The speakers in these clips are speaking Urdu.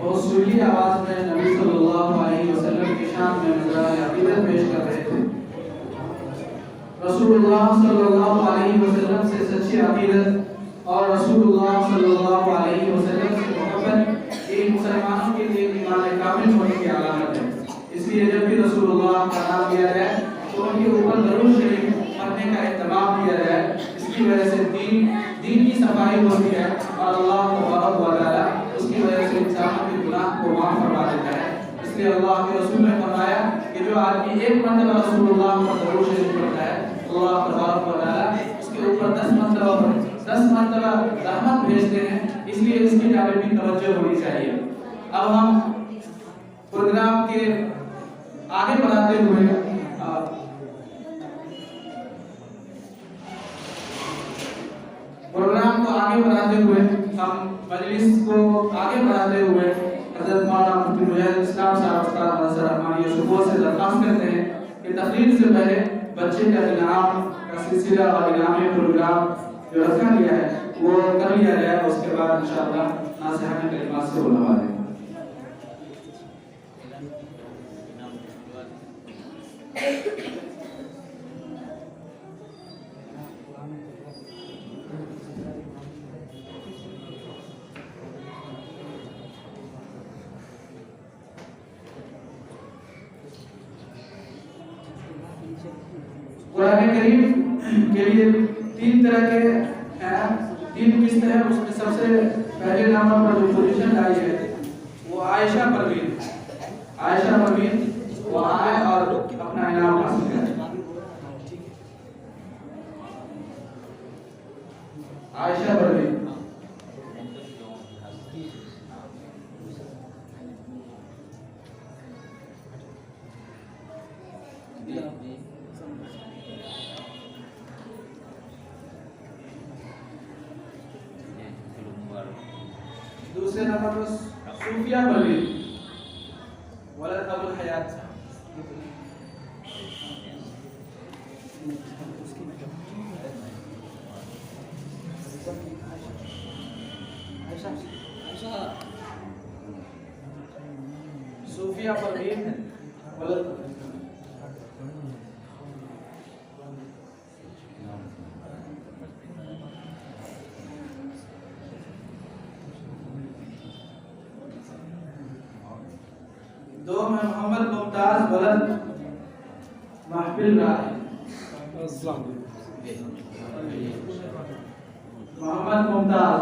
بہت سریلی آواز میں نبی صلی اللہ علیہ وسلم کی شان میں مظاہرۂ عقیدت پیش کر رہے تھے۔ رسول اللہ صلی اللہ علیہ وسلم سے سچی عقیدت اور رسول اللہ صلی اللہ علیہ وسلم سے محبت ایک مسلمانوں کے لیے ایمان کامل ہونے کی علامت ہے۔ اس لیے جب بھی رسول اللہ کا نام لیا جائے تو ان کے اوپر درود شریف پڑھنے کا اہتمام کیا جائے۔ اس کی وجہ سے دین کی صفائی ہوتی ہے اور اللہ تبارک و تعالیٰ اس کی وجہ سے انسانوں کے گناہ کو معاف فرما دیتا ہے۔ اس لیے اللہ کے رسول نے فرمایا کہ جو آدمی ایک مرتبہ رسول اللہ پر درود شریف پڑھتا ہے اللہ تبارک و تعالیٰ اس کے اوپر 10 مرتبہ رحمت بھیجتے ہیں۔ اس لیے اس کی جانب بھی توجہ ہونی چاہیے۔ اب ہم پروگرام کے آگے بڑھاتے ہوئے ہم مجلس کو آگے بڑھاتے ہوئے حضرت مولانا مفتی مجاہد اسلام صاحب استاد ناصر رحمانی شکوہ سے درخواست کرتے ہیں کہ تقریر سے پہلے بچے کا انعام کا سلسلہ اور انعامی پروگرام جو رکھا گیا ہے وہ کر لیا جائے، اس کے بعد انشاءاللہ ناصحانہ کلمات سے بلوا دیں۔ قرآن کریم کے لیے 3 طرح کے 3 قسط ہیں۔ اس میں سب سے پہلے نمبر پر جو پوزیشن لائی ہے عائشہ پروین وہ آئے اور اپنا انعام حاصل کریں. عائشہ پروین. دوسرے نمبر پر صوفیہ پروین ولد ابو الحیات. صوفیہ پروین ولد دو میں محمد ممتاز ولد محفل راہ. محمد ممتاز.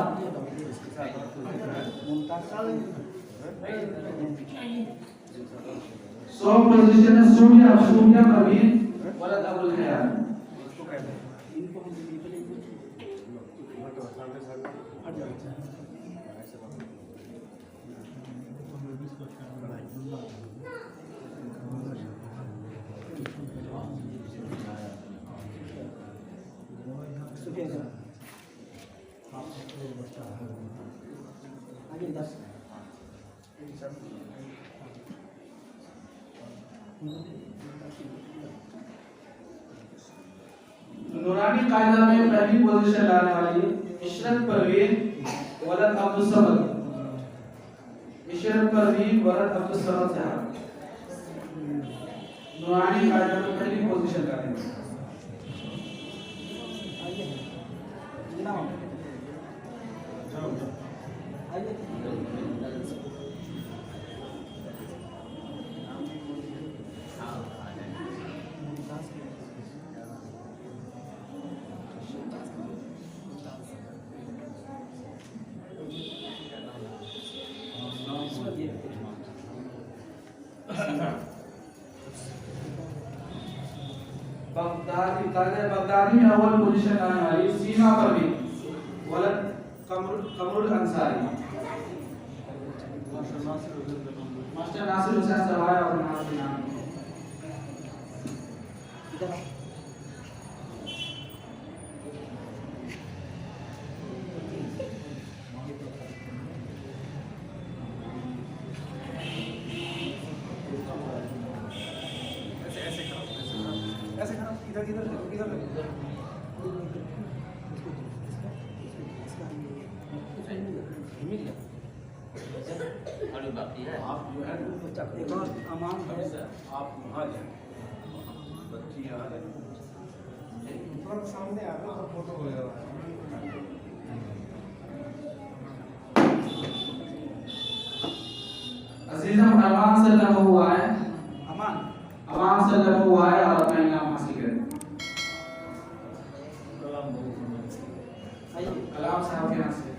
سوم پوزیشن ہے صوفیہ پروین ولد ابو الحیات. نورانی قاعدہ میں پہلی پوزیشن لانے والی عشرت پروین ولد عبدالصمد. عشرت پروین ولد عبدالصمد صاحب نورانی قاعدہ میں پہلی پوزیشن لانے والی. بغدادی میں اول پوزیشن آنے والی سیما پروین ولد قمر الانصاری. ماسٹر ناصر حسین سوایا اور ناصر نام. عزیزم امان سے لگا ہوا ہے. امان سے لگا ہوا ہے اور اپنا انعام حاصل کریں. کلام صاحب کے یہاں سے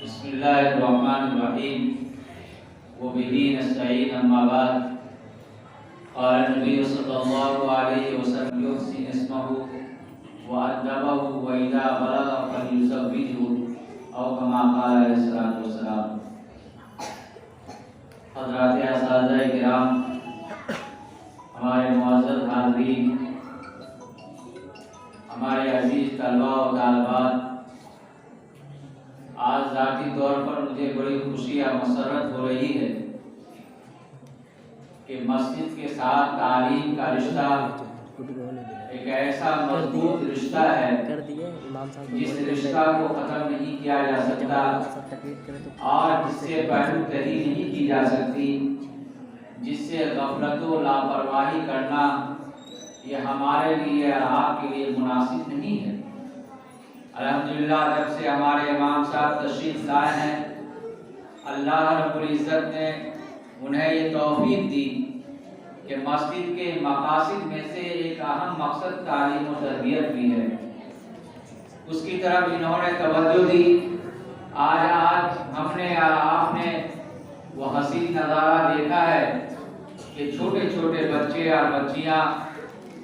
بسم الله الرحمن الرحيم وبه نستعين أما بعد. قال النبي صلى الله عليه وسلم يحسن اسمه وأدبه وإذا بلغ فليزوجه أو كما قال عليه الصلاة والسلام. حضرات اساتذہ کرام، ہمارے معزز حاضرین، ہمارے عزیز طلباء و طالبات، آج ذاتی طور پر مجھے بڑی خوشی اور مسرت ہو رہی ہے کہ مسجد کے ساتھ تعلیم کا رشتہ ایک ایسا مضبوط رشتہ ہے جس رشتہ کو ختم نہیں کیا جا سکتا اور جس سے پہلو دری نہیں کی جا سکتی، جس سے غفلت و لاپرواہی کرنا یہ ہمارے لیے اور آپ کے لیے مناسب نہیں ہے۔ الحمدللہ جب سے ہمارے امام صاحب تشریف لائے ہیں، اللہ رب العزت نے انہیں یہ توفیق دی کہ مسجد کے مقاصد میں سے ایک اہم مقصد تعلیم و تربیت بھی ہے، اس کی طرف انہوں نے توجہ دی۔ آج ہم نے اور آپ نے وہ حسین نظارہ دیکھا ہے کہ چھوٹے چھوٹے بچے اور بچیاں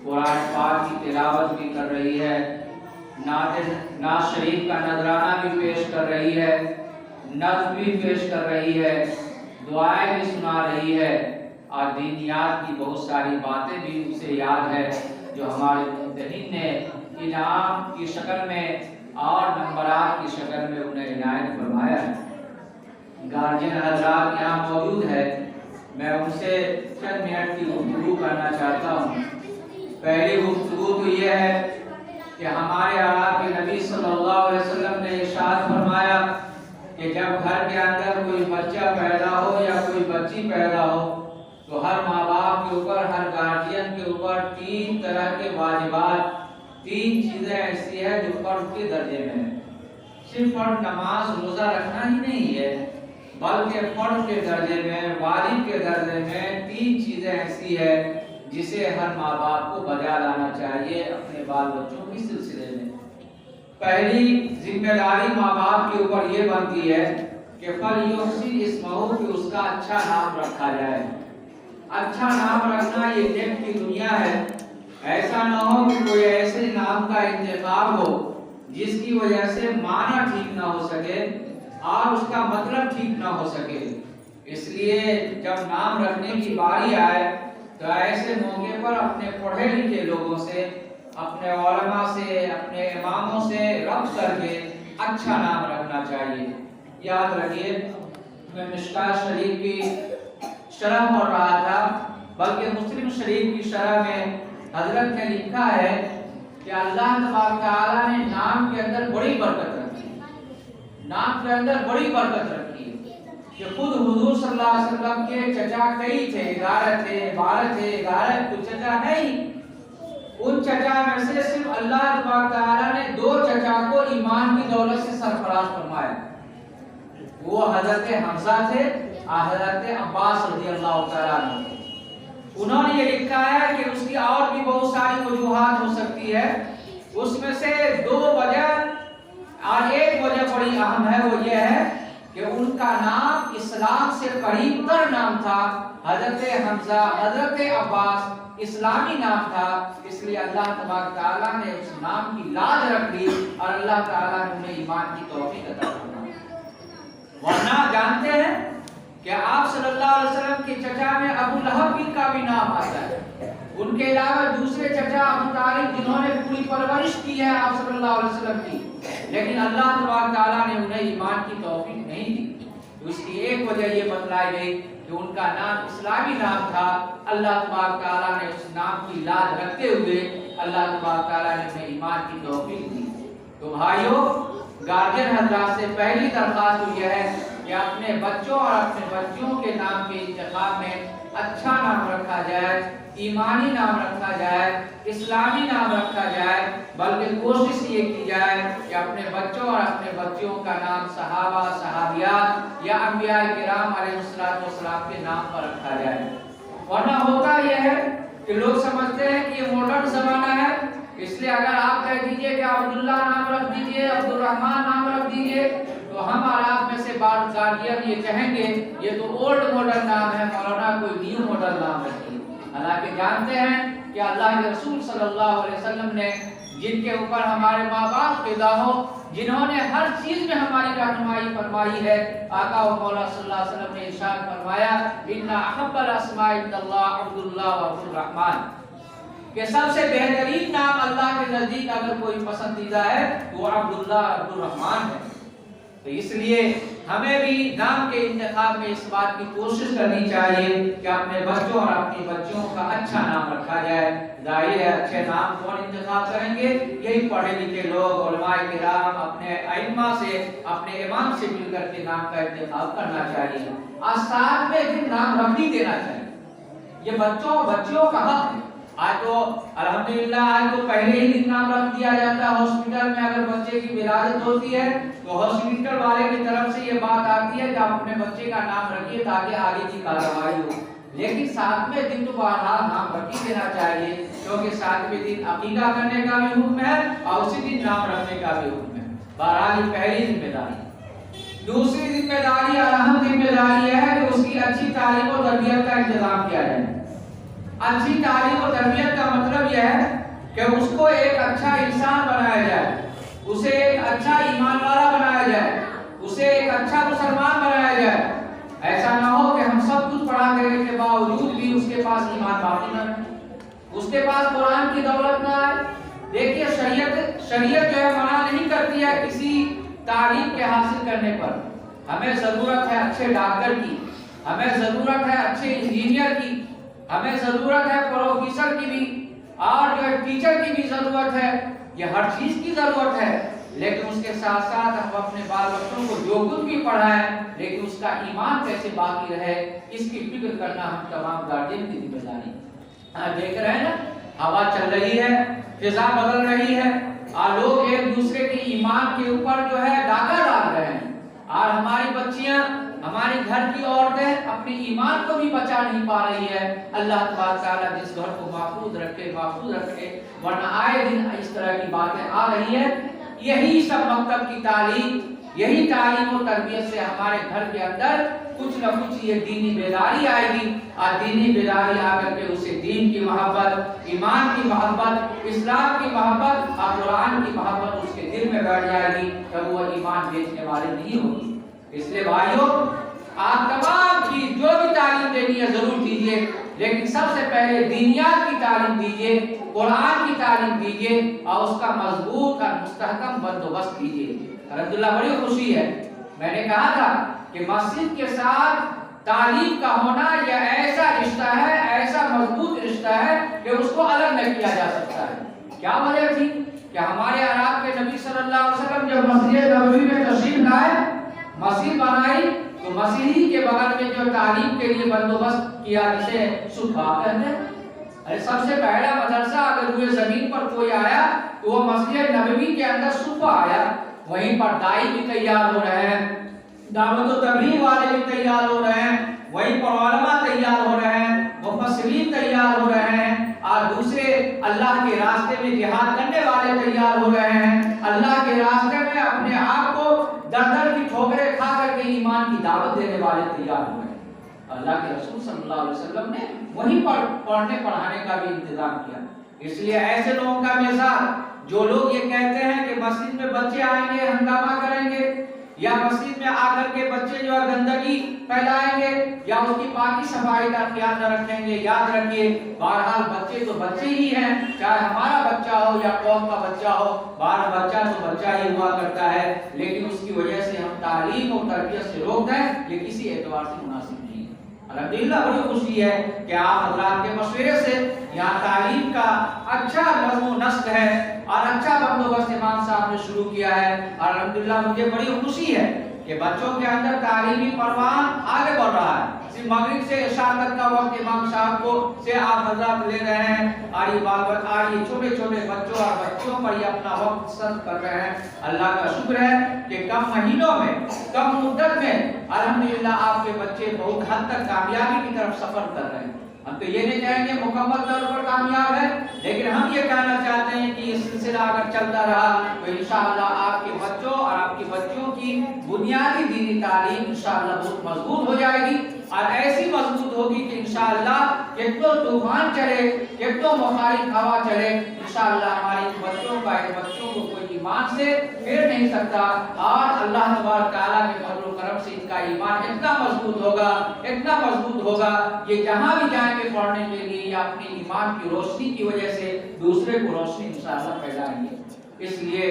قرآن پاک کی تلاوت بھی کر رہی ہے، نعت شریف کا نذرانہ بھی پیش کر رہی ہے، نظم بھی پیش کر رہی ہے، دعائیں بھی سنا رہی ہے، اور دینیات کی بہت ساری باتیں بھی اسے یاد ہے جو ہمارے ممتحن نے انعام کی شکل میں اور نمبرات کی شکل میں انہیں عنایت فرمایا ہے۔ گارجین حضرات یہاں موجود ہے، میں ان سے چند منٹ کی گفتگو کرنا چاہتا ہوں۔ پہلی گفتگو تو یہ ہے کہ ہمارے آقا کے نبی صلی اللہ علیہ وسلم نے ارشاد فرمایا کہ جب گھر کے اندر کوئی بچہ پیدا ہو یا کوئی بچی پیدا ہو تو ہر ماں باپ کے اوپر، ہر گارجین کے اوپر 3 طرح کے واجبات، 3 چیزیں ایسی ہیں جو فرض کے درجے میں ہیں۔ صرف فرض نماز روزہ رکھنا ہی نہیں ہے، بلکہ فرض کے درجے میں، واجب کے درجے میں 3 چیزیں ایسی ہیں جسے ہر ماں باپ کو بجا لانا چاہیے اپنے بال بچوں کے سلسلے میں۔ پہلی ذمہ داری ماں باپ کے اوپر یہ بنتی ہے کہ فَلْيُحْسِنْ اسْمَهُ، کہ اس کا اچھا نام رکھا جائے۔ اچھا نام رکھنا یہ نیک کی دنیا ہے۔ ایسا نہ ہو کہ کوئی ایسے نام کا انتخاب ہو جس کی وجہ سے معنی ٹھیک نہ ہو سکے اور اس کا مطلب ٹھیک نہ ہو سکے۔ اس لیے جب نام رکھنے کی باری آئے تو ایسے موقع پر اپنے پڑھے لکھے لوگوں سے، اپنے علماء سے، اپنے اماموں سے ربط کر کے اچھا نام رکھنا چاہیے۔ یاد رکھیے، میں مشکوٰۃ شریف کی شرح پڑھ رہا تھا، بلکہ مسلم شریف کی شرح میں حضرت نے لکھا ہے کہ اللہ تبارک تعالیٰ نے نام کے اندر بڑی برکت رکھی ہے، نام کے اندر بڑی برکت رکھی ہے کہ خود حضور صلی اللہ علیہ وسلم کے چچا کئی تھے، 11 تھے، 12 تھے، 11 تو چچا نہیں، ان چچا میں سے صرف اللہ تبارک تعالیٰ نے 2 چچا کو ایمان کی دولت سے سرفراز فرمایا، وہ حضرت حمزہ تھے اور حضرت عباس رضی اللہ تعالیٰ عنہ۔ انہوں نے یہ لکھا ہے کہ اس کی اور بھی بہت ساری وجوہات ہو سکتی ہے، اس میں سے 2 وجہ اور ایک وجہ بڑی اہم ہے، وہ یہ ہے کہ ان کا نام اسلام سے قریب تر نام تھا۔ حضرت حمزہ، حضرت عباس اسلامی نام تھا، اس لیے اللہ تبارک تعالیٰ نے اس نام کی لاج رکھ لی اور اللہ تعالیٰ نے انہیں ایمان کی توفیق عطا فرمائی۔ ورنہ جانتے ہیں کہ آپ صلی اللہ علیہ وسلم کے چچا میں ابو لہب کا بھی نام آتا ہے، ان کے علاوہ دوسرے چچا ابو طالب جنہوں نے پوری پرورش کی ہے آپ صلی اللہ علیہ وسلم کی، لیکن اللہ تبارک تعالیٰ نے انہیں ایمان کی توفیق نہیں دی۔ تو اس کی ایک وجہ یہ بتلائی گئی کہ ان کا نام اسلامی نام تھا، اللہ تبارک تعالیٰ نے اس نام کی لاج رکھتے ہوئے اللہ تبارک تعالیٰ نے انہیں ایمان کی توفیق دی۔ تو بھائیو، گارجین حضرات سے پہلی درخواست یہ ہے کہ اپنے بچوں اور اپنے بچیوں کے نام کے انتخاب میں اچھا نام رکھا جائے، ایمانی نام رکھا جائے، اسلامی نام رکھا جائے، بلکہ کوشش یہ کی جائے کہ اپنے بچوں اور اپنے بچیوں کا نام صحابہ، صحابیات یا انبیاء کرام علیہ السلام کے نام پر رکھا جائے۔ ورنہ ہوتا یہ ہے کہ لوگ سمجھتے ہیں کہ یہ ماڈرن زمانہ ہے، اس لیے اگر آپ کہہ دیجئے کہ عبداللہ نام رکھ دیجئے، عبدالرحمن نام رکھ دیجئے، تو ہم اور آپ میں سے بعض گارجین یہ کہیں گے یہ تو اولڈ ماڈرن نام ہے، مولانا کوئی نیو ماڈرن نام رکھیے۔ حالانکہ جانتے ہیں کہ اللہ کے رسول صلی اللہ علیہ وسلم نے جن کے اوپر ہمارے ماں باپ پیدا ہو، جنہوں نے ہر چیز میں ہماری رہنمائی فرمائی ہے، آقا و مولا صلی اللہ علیہ وسلم نے ارشاد فرمایا ان احب الاسماء عند اللہ عبداللہ و عبدالرحمن، کہ سب سے بہترین نام اللہ کے نزدیک اگر کوئی پسندیدہ ہے تو وہ عبداللہ عبدالرحمن ہے۔ تو اس لیے ہمیں بھی نام کے انتخاب میں اس بات کی کوشش کرنی چاہیے کہ اپنے بچوں اور اپنی بچیوں کا اچھا نام رکھا جائے۔ ظاہر ہے اچھے نام کون انتخاب کریں گے؟ یہی پڑھے لکھے لوگ، علماء کرام، اپنے ائمہ سے، اپنے امام سے مل کر کے نام کا انتخاب کرنا چاہیے، اور ساتھ میں بھی نام رکھ ہی دینا چاہیے۔ یہ بچیوں کا حق ہے۔ آج تو الحمدللہ آج تو پہلے ہی دن نام رکھ دیا جاتا ہے۔ ہاسپٹل میں اگر بچے کی ولادت ہوتی ہے تو ہاسپٹل والے کی طرف سے یہ بات آتی ہے کہ آپ اپنے بچے کا نام رکھیے تاکہ آگے کی کارروائی ہو، لیکن ساتویں دن تو بہرحال نام رکھ ہی دینا چاہیے، کیونکہ ساتویں دن عقیقہ کرنے کا بھی حکم ہے اور اسی دن نام رکھنے کا بھی حکم ہے۔ بہرحال یہ پہلی ذمہ داری۔ دوسری ذمہ داری اور اہم ذمہ داری یہ ہے کہ اس کی اچھی تعلیم و تربیت کا انتظام کیا جائے۔ اچھی تعلیم و تربیت کا مطلب یہ ہے کہ اس کو ایک اچھا انسان بنایا جائے، اسے ایک اچھا ایمان والا بنایا جائے، اسے ایک اچھا مسلمان بنایا جائے۔ ایسا نہ ہو کہ ہم سب کچھ پڑھا کرنے کے باوجود بھی اس کے پاس ایمان باقی نہ رہے، اس کے پاس قرآن کی دولت نہ آئے۔ دیکھیے شریعت جو ہے منع نہیں کرتی ہے کسی تعلیم کے حاصل کرنے پر۔ ہمیں ضرورت ہے اچھے ڈاکٹر کی، ہمیں ضرورت ہے اچھے انجینئر کی، ہمیں ضرورت ہے پروفیسر کی بھی، اور جو ہے ٹیچر کی بھی ضرورت ہے، یہ ہر چیز کی ضرورت ہے، لیکن اس کے ساتھ ساتھ ہم اپنے بال بچوں کو جو کچھ بھی پڑھائیں لیکن اس کا ایمان کیسے باقی رہے، اس کی فکر کرنا ہم تمام گارجین کی ذمہ داری ہے۔ دیکھ رہے ہیں نا، ہوا چل رہی ہے، فضا بدل رہی ہے، اور لوگ ایک دوسرے کے ایمان کے اوپر جو ہے ڈاکہ ڈال رہے ہیں، اور ہماری بچیاں، ہماری گھر کی عورتیں اپنے ایمان کو بھی بچا نہیں پا رہی ہے۔ اللہ تبارک تعالیٰ جس گھر کو محفوظ رکھے، ورنہ آئے دن اس طرح کی باتیں آ رہی ہیں۔ یہی سب مکتب کی تعلیم، یہی تعلیم و تربیت سے ہمارے گھر کے اندر کچھ نہ کچھ یہ دینی بیداری آئے گی، اور دینی بیداری آ کر کے اسے دین کی محبت، ایمان کی محبت، اسلام کی محبت اور قرآن کی محبت اس کے دل میں بیٹھ جائے گی، تب وہ ایمان بیچنے والے نہیں ہوگی۔ اس لیے بھائیوں، آپ تمام چیز جو بھی تعلیم دینی ہے ضرور دیجیے، لیکن سب سے پہلے دینیات کی تعلیم دیجیے، قرآن کی تعلیم دیجیے، اور اس کا مضبوط اور مستحکم بندوبست کیجیے۔ الحمدللہ بڑی خوشی ہے، میں نے کہا تھا کہ مسجد کے ساتھ تعلیم کا ہونا یہ ایسا رشتہ ہے، ایسا مضبوط رشتہ ہے کہ اس کو الگ نہ کیا جا سکتا ہے۔ کیا وجہ تھی کہ ہمارے عرب کے نبی صلی اللہ علیہ وسلم جب مسجد نبوی میں تشریف لائے، مسجد بنائی، تو مسیحی کے بغل میں جو تعلیم کے لیے بندوبست کیا جسے صبح کہتے ہیں، سب سے پہلا مدرسہ اگر ہوئے زمین پر کوئی آیا تو وہ مسجد نبوی کے اندر صبح آیا۔ وہیں پر دائی بھی تیار ہو رہے ہیں، دعوت و تبلیغ والے بھی تیار ہو رہے ہیں، وہیں پر علماء تیار ہو رہے ہیں، مفسرین تیار ہو رہے ہیں، اور دوسرے اللہ کے راستے میں جہاد کرنے والے تیار ہو رہے ہیں، اللہ کے راستے میں اپنے آپ کو در در کی ٹھوکریں کھا کر کے ایمان کی دعوت دینے والے تیار ہو رہے ہیں۔ اللہ کے رسول صلی اللہ علیہ وسلم نے وہیں پر پڑھنے پڑھانے کا بھی انتظام کیا۔ اس لیے ایسے لوگوں کا مثال جو لوگ یہ کہتے ہیں کہ مسجد میں بچے آئیں گے ہنگامہ کریں گے، یا مسجد میں آ کر کے بچے جو ہے گندگی پھیلائیں گے، یا اس کی پاکی صفائی کا خیال نہ رکھیں گے، یاد رکھیے بہرحال بچے تو بچے ہی ہیں، چاہے ہمارا بچہ ہو یا قوم کا بچہ ہو، بہرحال بچہ تو بچہ ہی ہوا کرتا ہے، لیکن اس کی وجہ سے ہم تعلیم اور تربیت سے روک دیں، یہ کسی اعتبار سے مناسب نہیں ہے۔ الحمدللہ بڑی خوشی ہے کہ آپ حضرات کے مشورے سے یہاں تعلیم کا اچھا نظم و نسق ہے اور اچھا بندوبست امام صاحب نے شروع کیا ہے، اور الحمدللہ مجھے بڑی خوشی ہے کہ بچوں کے اندر تعلیمی پروان آگے بڑھ رہا ہے۔ صرف مغرب سے عشاء تک کا وقت امام صاحب کو سے آپ حضرات لے رہے ہیں، اور یہ چھوٹے چھوٹے بچوں اور بچوں پر یہ اپنا وقت صرف کر رہے ہیں۔ اللہ کا شکر ہے کہ کم مہینوں میں، کم مدت میں الحمدللہ آپ کے بچے بہت حد تک کامیابی کی طرف سفر کر رہے ہیں۔ ہم تو یہ نہیں کہیں گے مکمل طور پر کامیاب ہے، لیکن ہم یہ کہنا چاہتے ہیں کہ یہ سلسلہ اگر چلتا رہا تو انشاءاللہ آپ کے بچوں اور آپ کی بچیوں کی بنیادی دینی تعلیم انشاءاللہ بہت مضبوط ہو جائے گی، اور ایسی مضبوط ہوگی کہ انشاءاللہ کتنوں طوفان چلے، کتنوں مخالف ہوا چلے، انشاءاللہ ہمارے بچوں کو کوئی ایمان سے پھیر نہیں سکتا، اور اللہ تبارک تعالیٰ کے فضل و کرم سے ان کا ایمان اتنا مضبوط ہوگا، یہ جہاں بھی جائیں گے پڑھنے کے لیے یا اپنے ایمان کی روشنی کی وجہ سے دوسرے کو روشنی انشاءاللہ پھیلائیں گے۔ اس لیے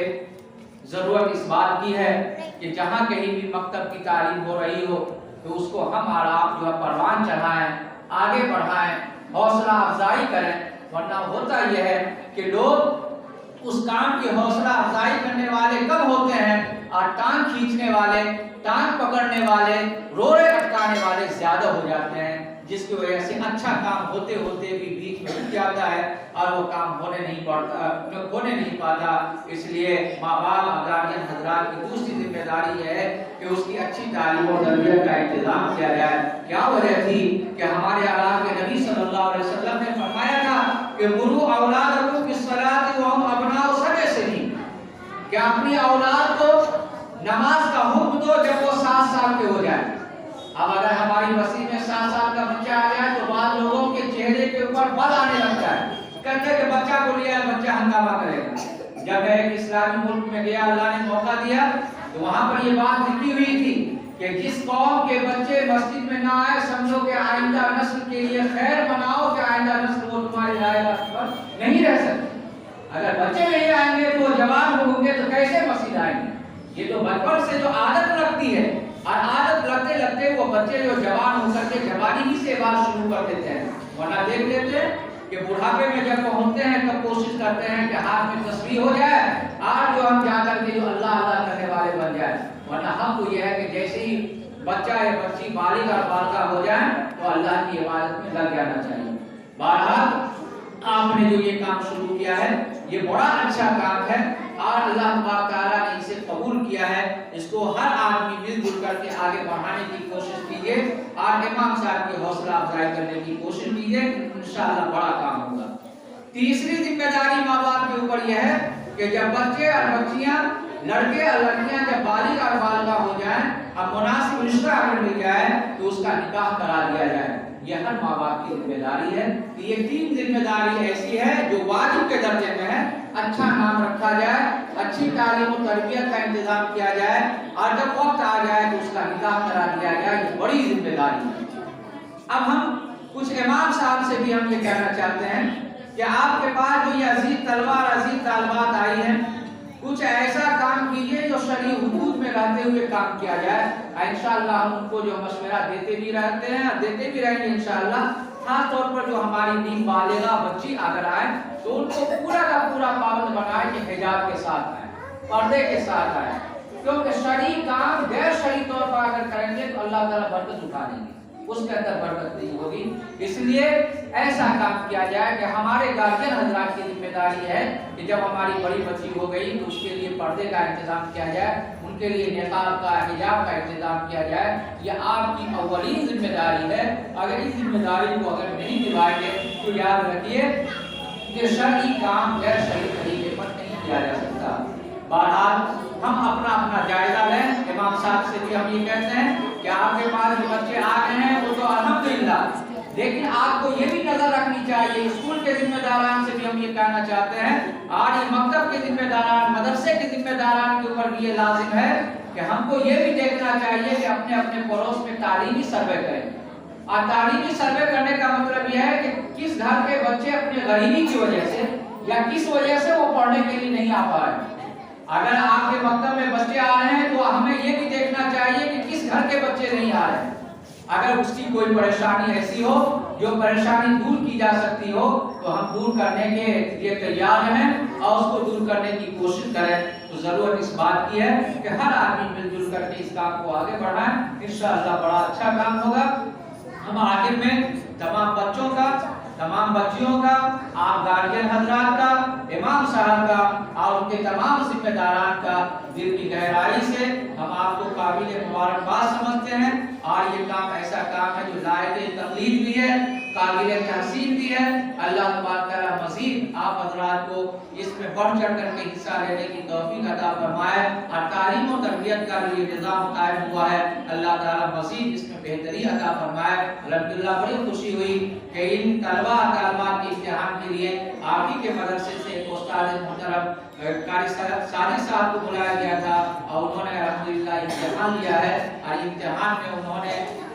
ضرورت اس بات کی ہے کہ جہاں کہیں بھی مکتب کی تعلیم ہو رہی ہو تو اس کو ہم اور آپ جو ہے پروان چڑھائیں، آگے بڑھائیں، حوصلہ افزائی کریں، ورنہ ہوتا یہ ہے کہ لوگ اس کام کی حوصلہ افزائی کرنے والے کم ہوتے ہیں اور ٹانگ کھینچنے والے، ٹانگ پکڑنے والے، روڑے اٹکانے والے زیادہ ہو جاتے ہیں، جس کی وجہ سے اچھا کام ہوتے ہوتے بھی بیچ میں رک جاتا ہے اور وہ کام ہونے نہیں پاتا۔ اس لیے ماں باپ اور گارجین حضرات کی دوسری ذمہ داری یہ ہے کہ اس کی اچھی تعلیم و تربیت کا انتظام کیا جائے۔ کیا وجہ تھی کہ ہمارے آقا کے نبی صلی اللہ علیہ وسلم نے فرمایا تھا کہ مروا اولادکم بالصلاۃ وہم ابناء 7 سنین، کہ اپنی اولاد کو نماز کا حکم دو جب وہ 7 سال کے ہو جائے۔ اب اگر ہماری مسجد میں 7 سال کا بچہ آ جائے تو بعض لوگوں کے چہرے کے اوپر بل آنے لگتا ہے، کہتے ہیں کہ بچہ کو لیا ہے، بچہ ہنگامہ کرے گا۔ جب میں ایک اسلامی ملک میں گیا، اللہ نے موقع دیا تو وہاں پر یہ بات لکھی ہوئی تھی کہ جس قوم کے بچے مسجد میں نہ آئے سمجھو کہ آئندہ نسل کے لیے خیر بناؤ کہ آئندہ نسل وہ تمہاری رائے پر نہیں رہ سکتے۔ اگر بچے نہیں آئیں گے تو وہ جوان ہوں گے تو کیسے مسجد آئیں گے؟ یہ تو بچپن سے جو عادت لگتی ہے، اور عادت لگتے لگتے وہ بچے جو جوان ہو کر کے جوانی ہی سے بات شروع کر دیتے ہیں، ورنہ دیکھ لیتے ہیں کہ بڑھاپے میں جب پہنچتے ہیں تب کوشش کرتے ہیں کہ ہاتھ میں تسبیح ہو جائے اور جو ہم جا کر کے جو اللہ اللہ کرنے والے بن جائیں، ورنہ ہم کو یہ ہے کہ جیسے ہی بچہ یا بچی بالغ اور بالغہ ہو جائیں تو اللہ کی عبادت میں لگ جانا چاہیے۔ بہرحال آپ نے جو یہ کام شروع کیا ہے یہ بڑا اچھا کام ہے اور اللہ تبارک تعالیٰ نے اسے قبول کیا ہے۔ اس کو ہر آدمی مل جل کر کے آگے بڑھانے کی کوشش کیجیے اور امام صاحب کی حوصلہ افزائی کرنے کی کوشش کیجیے، انشاءاللہ بڑا کام ہوگا۔ تیسری ذمہ داری ماں باپ کے اوپر یہ ہے کہ جب بچے اور بچیاں، لڑکے اور لڑکیاں جب بالغ اور بالغہ ہو جائیں، اب مناسب رشتہ اگر مل جائے تو اس کا نکاح کرا دیا جائے۔ یہ ہر ماں باپ کی ذمہ داری ہے۔ یہ 3 ذمہ داری ایسی ہے جو واجب کے درجے میں ہے۔ اچھا نام رکھا جائے، اچھی تعلیم و تربیت کا انتظام کیا جائے اور جب وقت آ جائے تو اس کا نکاح کرا دیا جائے، یہ بڑی ذمہ داری ہے۔ اب ہم کچھ امام صاحب سے بھی ہم یہ کہنا چاہتے ہیں کہ آپ کے پاس جو یہ عزیز طلبہ اور عزیز طالبات آئی ہیں، کچھ ایسا کام کیجئے جو شرعی حدود میں رہتے ہوئے کام کیا جائے۔ انشاءاللہ ہم ان کو جو مشورہ دیتے بھی رہتے ہیں اور دیتے بھی رہیں گے انشاءاللہ۔ خاص طور پر جو ہماری نیم بالغہ بچی اگر آئے تو ان کو پورا کا پورا پابند بنائے کہ حجاب کے ساتھ آئے، پردے کے ساتھ آئے، کیونکہ شرعی کام غیر شرعی طور پر اگر کریں گے تو اللہ تعالیٰ برکت اٹھا دیں گے، اس کے اندر برکت نہیں ہوگی۔ اس لیے ایسا کام کیا جائے کہ ہمارے گارجین حضرات کی ذمہ داری ہے کہ جب ہماری بڑی بچی ہو گئی تو اس کے لیے پردے کا انتظام کیا جائے، ان کے لیے نقاب کا، حجاب کا انتظام کیا جائے۔ یہ آپ کی اولین ذمہ داری ہے۔ اگر اس ذمہ داری کو اگر نہیں نبھائیں گے تو یاد رکھیے کہ شرعی کام غیر شرعی طریقے پر نہیں کیا جا سکتا۔ بہرحال ہم اپنا جائزہ لیں۔ امام صاحب سے بھی ہم یہ کہتے ہیں کہ آپ کے پاس جو بچے آ رہے ہیں وہ تو الحمدللہ، لیکن آپ کو یہ بھی نظر رکھنی چاہیے، اسکول کے ذمہ داران سے بھی ہم یہ کہنا چاہتے ہیں اور یہ مکتب کے ذمہ داران، مدرسے کے ذمہ داران کے اوپر بھی یہ لازم ہے کہ ہم کو یہ بھی دیکھنا چاہیے کہ اپنے اپنے پڑوس میں تعلیمی سروے کریں۔ اور تعلیمی سروے کرنے کا مطلب یہ ہے کہ کس گھر کے بچے اپنے غریبی کی وجہ سے یا کس وجہ سے وہ پڑھنے کے لیے نہیں آ پا رہے۔ اگر آپ کے مکتب میں بچے آ رہے ہیں تو ہمیں یہ بھی دیکھنا چاہیے کہ کس گھر کے بچے نہیں آ رہے ہیں۔ اگر اس کی کوئی پریشانی ایسی ہو جو پریشانی دور کی جا سکتی ہو تو ہم دور کرنے کے لیے تیار ہیں اور اس کو دور کرنے کی کوشش کریں۔ تو ضرورت اس بات کی ہے کہ ہر آدمی مل جل کر کے اس کام کو آگے بڑھائیں، انشاءاللہ بڑا اچھا کام ہوگا۔ ہم آخر میں تمام بچوں کا، تمام بچیوں کا، آپ گارجین حضرات کا، امام صاحب کا اور ان کے تمام ذمہ داران کا دل کی گہرائی سے ہم آپ کو قابل مبارکباد سمجھتے ہیں اور یہ کام ایسا کام ہے جو لائق تقلید بھی ہے، قابل تحسین بھی ہے۔ اللہ تبارک تعالیٰ مزید آپ حضرات کو اس میں بڑھ چڑھ کر کے حصہ لینے کی توفیق عطا فرمائے اور تعلیم و تربیت کا جو یہ نظام قائم ہوا ہے اللہ تعالیٰ مزید اس میں بہتری عطا فرمائے۔ الحمدللہ بڑی خوشی ہوئی کہ ان طلباء طالبات کے امتحان کے لیے آپ ہی کے مدرسے سے ایک استاد محترم قاری سعدی صاحب کو بلایا گیا تھا اور انہوں نے الحمدللہ امتحان لیا ہے اور امتحان میں انہوں نے